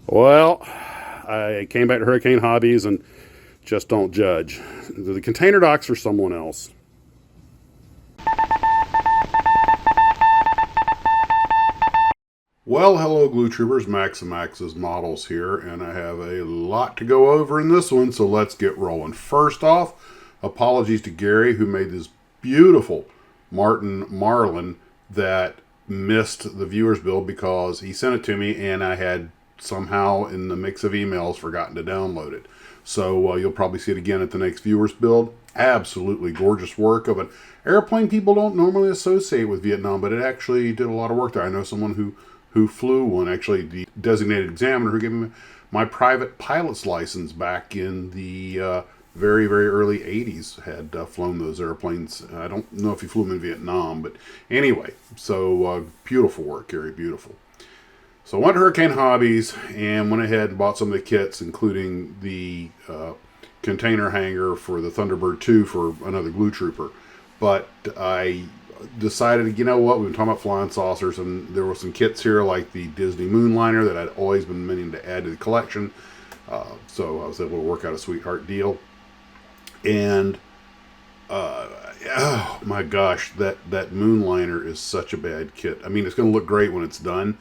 Well, I came back to Hurricane Hobbies and just don't judge. The container docks are someone else. Well, hello, Glue Troopers. Max and Max's Models here, and I have a lot to go over in this one, so let's get rolling. First off, apologies to Gary, who made this beautiful Martin Marlin that missed the viewer's build because he sent it to me and I had somehow in the mix of emails forgotten to download it. So you'll probably see it again at the next viewer's build. Absolutely gorgeous work of an airplane people don't normally associate with Vietnam, but it actually did a lot of work there. I know someone who flew one, actually the designated examiner who gave me my private pilot's license back in the very, very early 80s had flown those airplanes. I don't know if he flew them in Vietnam, but anyway, so beautiful work, Gary, beautiful. So I went to Hurricane Hobbies and went ahead and bought some of the kits, including the container hanger for the Thunderbird 2 for another Glue Trooper. But I decided, you know what, we've been talking about flying saucers, and there were some kits here like the Disney Moonliner that I'd always been meaning to add to the collection. So I was able to work out a sweetheart deal. And oh my gosh, that Moonliner is such a bad kit. I mean, it's going to look great when it's done,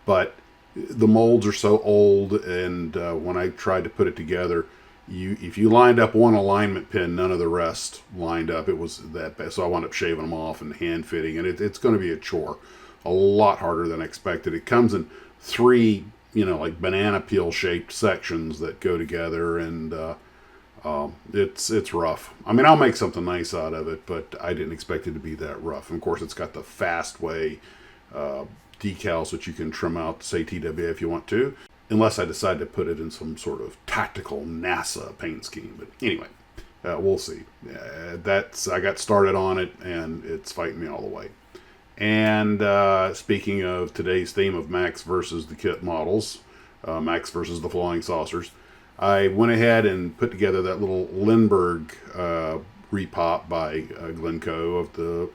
but the molds are so old, and when I tried to put it together, if you lined up one alignment pin, none of the rest lined up. It was that bad, so I wound up shaving them off and hand fitting, and it's going to be a chore, a lot harder than expected. It comes in three, like banana peel shaped sections that go together, and it's rough. I mean, I'll make something nice out of it, but I didn't expect it to be that rough. And of course, it's got the Fastway decals that you can trim out, say TWA if you want to, unless I decide to put it in some sort of tactical NASA paint scheme. But anyway, we'll see. I got started on it, and it's fighting me all the way. And speaking of today's theme of Max versus the kit models, Max versus the flying saucers, I went ahead and put together that little Lindbergh repop by Glencoe of the,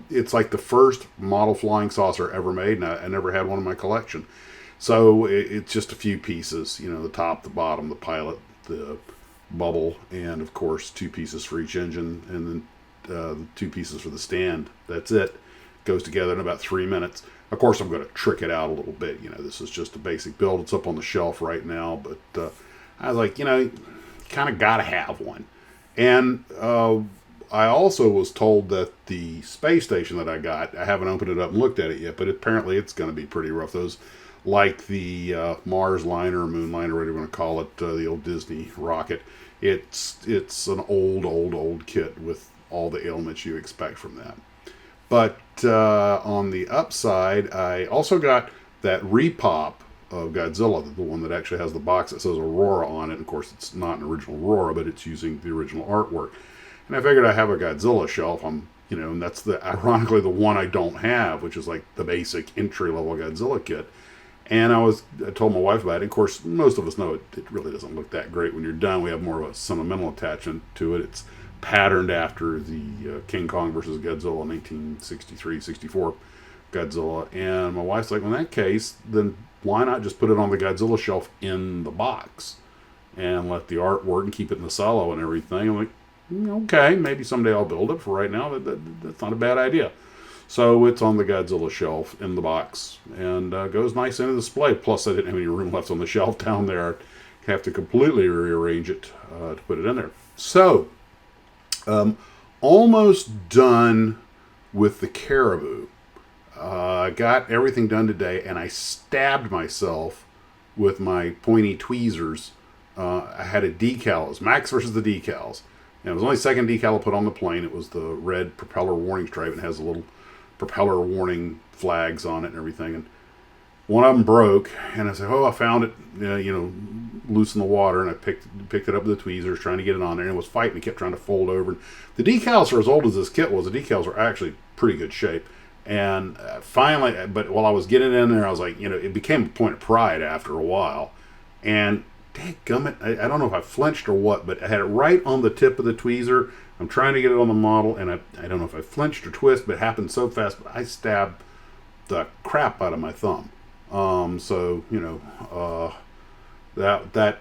it's like the first model flying saucer ever made, and I never had one in my collection. So it's just a few pieces, the top, the bottom, the pilot, the bubble, and of course 2 pieces for each engine, and then the 2 pieces for the stand. That's it. Goes together in about 3 minutes. Of course, I'm going to trick it out a little bit. This is just a basic build. It's up on the shelf right now, but I was like, you kind of got to have one. And I also was told that the space station that I got, I haven't opened it up and looked at it yet, but apparently it's going to be pretty rough. Those, like the Mars liner, or Moonliner, whatever you want to call it, the old Disney rocket, it's an old kit with all the ailments you expect from that. But on the upside, I also got that repop of Godzilla, the one that actually has the box that says Aurora on it. Of course, it's not an original Aurora, but it's using the original artwork. And I figured I have a Godzilla shelf. And that's ironically the one I don't have, which is like the basic entry level Godzilla kit. And I told my wife about it. Of course, most of us know it really doesn't look that great when you're done. We have more of a sentimental attachment to it. It's patterned after the King Kong versus Godzilla 1963-64 Godzilla. And my wife's like, well, in that case, then why not just put it on the Godzilla shelf in the box and let the artwork and keep it in the silo and everything? I'm like, okay, maybe someday I'll build it. For right now, that's not a bad idea. So it's on the Godzilla shelf in the box and goes nice into the display. Plus, I didn't have any room left on the shelf down there. I have to completely rearrange it to put it in there. So, almost done with the Caribou. I got everything done today, and I stabbed myself with my pointy tweezers. I had a decal. It was Max versus the decals. And it was only the second decal I put on the plane. It was the red propeller warning stripe. It has a little propeller warning flags on it and everything. And one of them broke, and I said, "Oh, I found it, loose in the water." And I picked it up with the tweezers, trying to get it on there, and it was fighting. It kept trying to fold over. And the decals are as old as this kit was. The decals are actually pretty good shape. And finally, but while I was getting in there, I was like, it became a point of pride after a while. And dadgummit, I don't know if I flinched or what, but I had it right on the tip of the tweezer. I'm trying to get it on the model, and I don't know if I flinched or twist, but it happened so fast. But I stabbed the crap out of my thumb. So that,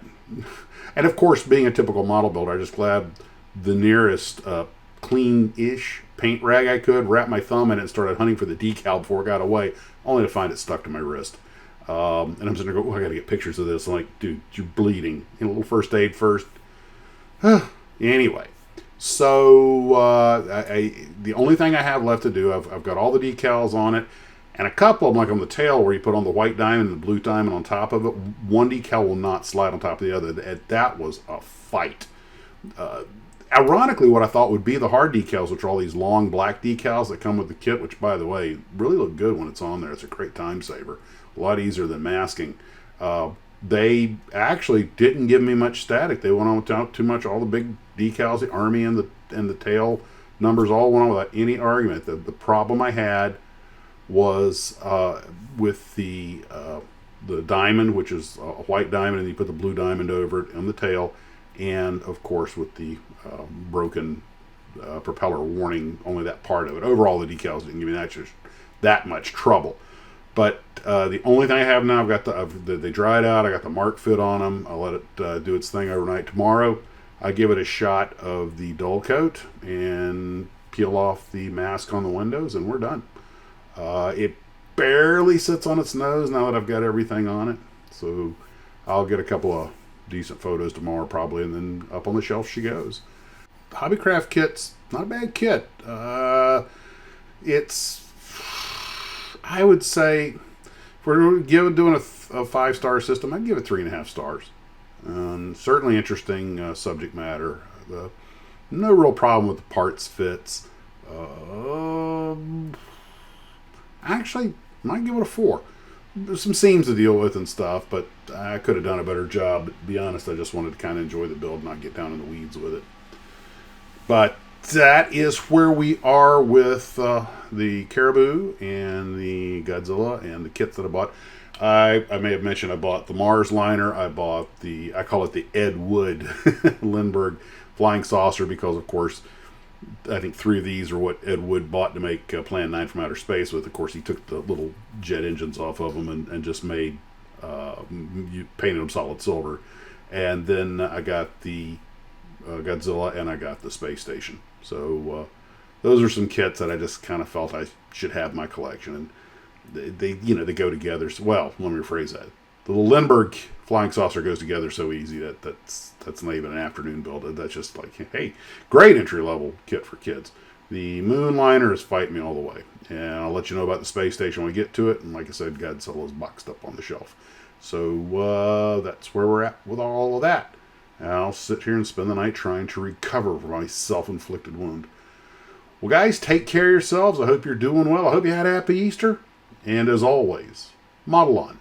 and of course, being a typical model builder, I just grabbed the nearest clean-ish paint rag I could, wrapped my thumb in it, and started hunting for the decal before it got away, only to find it stuck to my wrist. And I'm sitting there going, I got to get pictures of this. I'm like, dude, you're bleeding. A little first aid first. Anyway, so the only thing I have left to do, I've got all the decals on it, and a couple of them, like on the tail where you put on the white diamond and the blue diamond on top of it, one decal will not slide on top of the other. That was a fight. Ironically, what I thought would be the hard decals, which are all these long black decals that come with the kit, which, by the way, really look good when it's on there. It's a great time saver. A lot easier than masking. They actually didn't give me much static. They went on without too much. All the big decals, the Army and the tail numbers all went on without any argument. The problem I had was with the diamond, which is a white diamond, and you put the blue diamond over it on the tail, and of course with the broken propeller warning, only that part of it. Overall, the decals didn't give me that much trouble. But the only thing I have now, they dried out. I got the Mark fit on them. I'll let it do its thing overnight. Tomorrow, I give it a shot of the dull coat and peel off the mask on the windows, and we're done. It barely sits on its nose now that I've got everything on it. So I'll get a couple of decent photos tomorrow probably, and then up on the shelf she goes. Hobbycraft kit's not a bad kit. It's, I would say, if we're doing a 5-star system, I'd give it 3.5 stars. Certainly interesting subject matter. No real problem with the parts fits. Actually, might give it a 4. There's some seams to deal with and stuff, but I could have done a better job. But to be honest, I just wanted to kind of enjoy the build, not get down in the weeds with it. But that is where we are with the Caribou and the Godzilla and the kits that I bought. I may have mentioned I bought the Mars liner. I bought I call it the Ed Wood Lindbergh flying saucer because, of course, I think 3 of these are what Ed Wood bought to make Plan 9 from Outer Space with. Of course, he took the little jet engines off of them and just painted them solid silver. And then I got the Godzilla and I got the space station. So those are some kits that I just kind of felt I should have in my collection. And they go together. Well, let me rephrase that. The Lindbergh flying saucer goes together so easy that's not even an afternoon build. That's just like, hey, great entry-level kit for kids. The Moonliner is fighting me all the way. And I'll let you know about the space station when we get to it. And like I said, Godzilla's boxed up on the shelf. So that's where we're at with all of that. And I'll sit here and spend the night trying to recover from my self-inflicted wound. Well, guys, take care of yourselves. I hope you're doing well. I hope you had a happy Easter. And as always, model on.